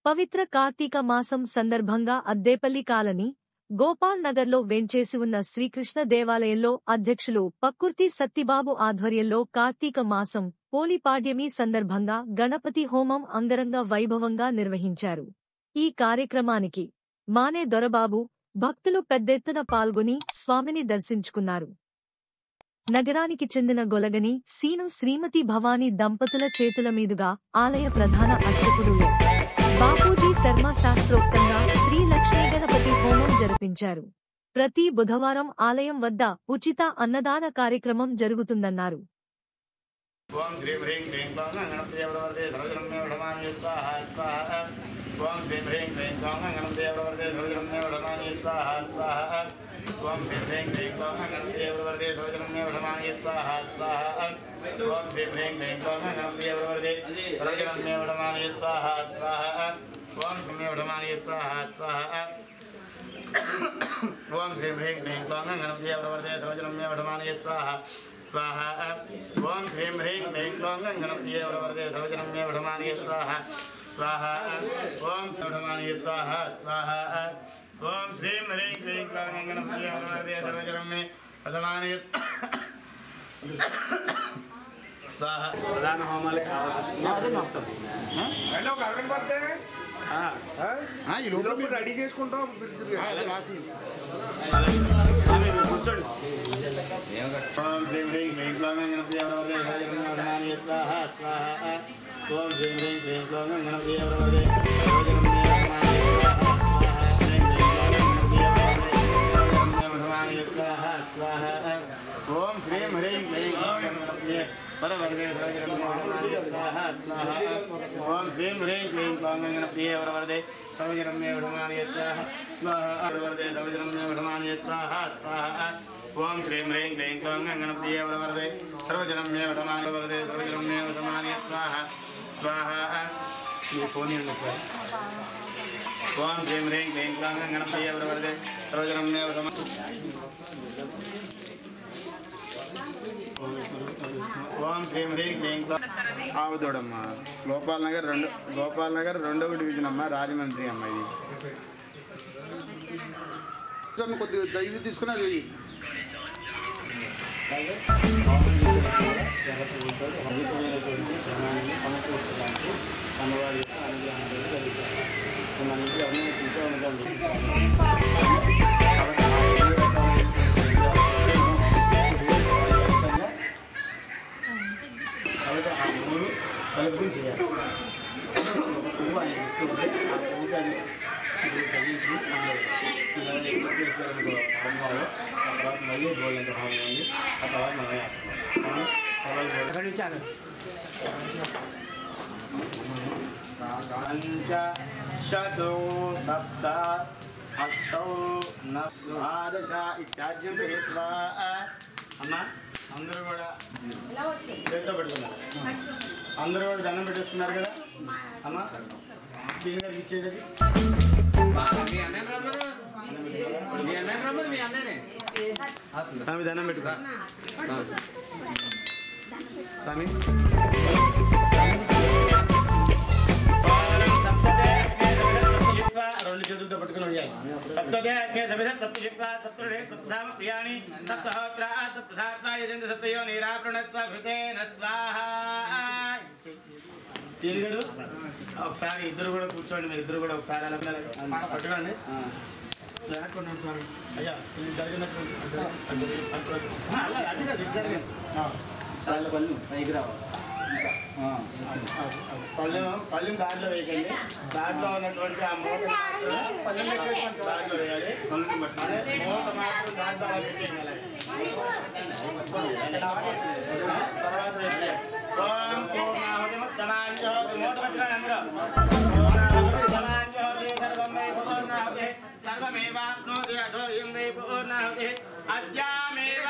పవిత్ర కార్తీక మాసం సందర్భంగా అద్దేపల్లి కాలనీ, గోపాల్ నగర్లో వెంచేసి ఉన్న శ్రీకృష్ణ దేవాలయంలో అధ్యక్షులు పక్కుర్తి సత్తిబాబు ఆధ్వర్యంలో కార్తీక మాసం పోలిపాడ్యమి సందర్భంగా గణపతి హోమం అంగరంగ వైభవంగా నిర్వహించారు. ఈ కార్యక్రమానికి మానే దొరబాబు, భక్తులు పెద్దెత్తున పాల్గొని స్వామిని దర్శించుకున్నారు. నగరానికి చెందిన గొలగని సీను శ్రీమతి భవానీ దంపతుల చేతుల మీదుగా ఆలయ ప్రధాన అర్చకుడు ఎస్. బాపూజీ శర్మ శాస్త్రోక్తంగా శ్రీ లక్ష్మీ గణపతి హోమం జరిపించారు. ప్రతి బుధవారం ఆలయం వద్ద ఉచిత అన్నదాన కార్యక్రమం జరుగుతుందన్నారు. ఓం శ్రీం హ్రీం క్లీం క్లౌం గణపతిదేవవర్దే సర్వజనమే వడమాని స్వాహా స్వాహా. ఓం శ్రీం హ్రీం క్లీం క్లౌం గణపతిదేవవర్దే సర్వజనమే వడమాని స్వాహా స్వాహా. ఓం శ్రీం హ్రీం క్లీం క్లౌం గణపతిదేవవర్దే సర్వజనమే వడమాని స్వాహా స్వాహా. ఓం శ్రీం హ్రీం క్లీం క్లౌం గణపతిదేవవర్దే సర్వజనమే వడమాని స్వాహా స్వాహా. ఓం శ్రీం వడమాని స్వాహా స్వాహా. ఓం శ్రీం హ్రీం క్లీం క్లౌం గణపతిదేవవర్దే సర్వజనమే వడమాని స్వాహా स्वाहा. ओम श्रीं ह्रीं क्लीं क्लौं गणपतिये वरवरदे सर्वजनमे वढमानये स्वाहा स्वाहा. ओम वढमानये स्वाहा स्वाहा. ओम श्रीं ह्रीं क्लीं क्लौं गणपतिये वरवरदे सर्वजनमे वढमानये स्वाहा. प्रधान होमाले हेलो गार्डन पड़ते हैं. हाँ ये लोग भी रेडी చేసుకుంటాం. కూర్చోండి. ఓం శ్రీం హ్రీం క్లీం క్లౌం గణపతియే వరవరదే సర్వజనమే వడమానయే స్వాహా స్వాహా. ఓం శ్రీం హ్రీం క్లీం క్లౌం గణపతియే వరవరదే సర్వజనమే వడమానయే స్వాహా స్వాహా. ఓం శ్రీం హ్రీం క్లీం క్లౌం గణపతియే వరవరదే సర్వజనమే వడమానయే స్వాహా స్వాహా. ఓం శ్రీం హ్రీం క్లీం క్లౌం గణపతియే వరవరదే సర్వజనమే వడమానయే స్వాహా స్వాహా. వరవరదే సర్వజనమే వడమానయే స్వాహా స్వాహా. ఓం శ్రీం హ్రీం క్లీం క్లౌం గణపతియే వరవరదే సర్వజనమే వడమానయే సర్వజనమే వడమానయే స్వాహా స్వాహా. మీ ఫోన్ ఇవ్వండి సార్. ఓం శ్రీం హ్రీం క్లీం క్లౌం గణపతియే వరవరదే సర్వజనమే వడమానయే. ఓం శ్రీం హ్రీం క్లీం క్లౌం. ఆవుదోడమ్మ గోపాల్ నగర్ రెండవ డివిజన్ అమ్మ, రాజమండ్రి అమ్మ. ఇది కొద్దిగా దైవి తీసుకున్నది. అమ్మవారి యొక్క అనుగ్రహం మన ఇంట్లో అన్నీ తింటూ ఉండండి. కాబట్టి ఆ మూడు కలుపుకుని చేయాలి. పువ్వు ఆయన ఇస్తుంటే ఆ పువ్వు కానీ తగ్గించి అమ్మవారు ఆ తర్వాత మళ్ళీ గోల్డ్ హామీ ఉంది. ఆ తర్వాత మనం పంచ శతో సప్త అష్టౌ ద్వాదశ ఇత్యాద్యం చేస్తా. అమ్మ అందరూ కూడా చేతితో పెట్టుకున్నారు. అందరూ కూడా దండం పెట్టేస్తున్నారు కదా అమ్మ. శ్రీని గారికి ఇచ్చేది స్వామి దండం పెట్టుకో స్వామి. రెండు చేతులతో పట్టుకుని ఉండాలి. సప్తదే అగ్నే సమిధ సప్త శిక్వా సప్తృడే సప్తధామ ప్రియాణి సప్తహోత్రా సప్తధాత్మా యజంత సప్తయో నీరాప్రణత్వ కృతేన స్వాహా. సీనిగడు ఒకసారి ఇద్దరు కూడా కూర్చోండి. మీరు ఇద్దరు కూడా ఒకసారి అలా పట్టుకోండి. లేకుండా అయ్యా జరిగినట్టు పళ్ళు దాంట్లో వేయకండి. దాంట్లో ఉన్నటువంటి ఆ మూట దాంట్లో వేయాలి. మూట మాత్రం దాంట్లో పెట్టేయాలి. తర్వాత మూట పెట్టాలి. అందరూ సర్వమేవాప్నోతి అథో యం వై పూర్ణాహుతి అస్యామేవ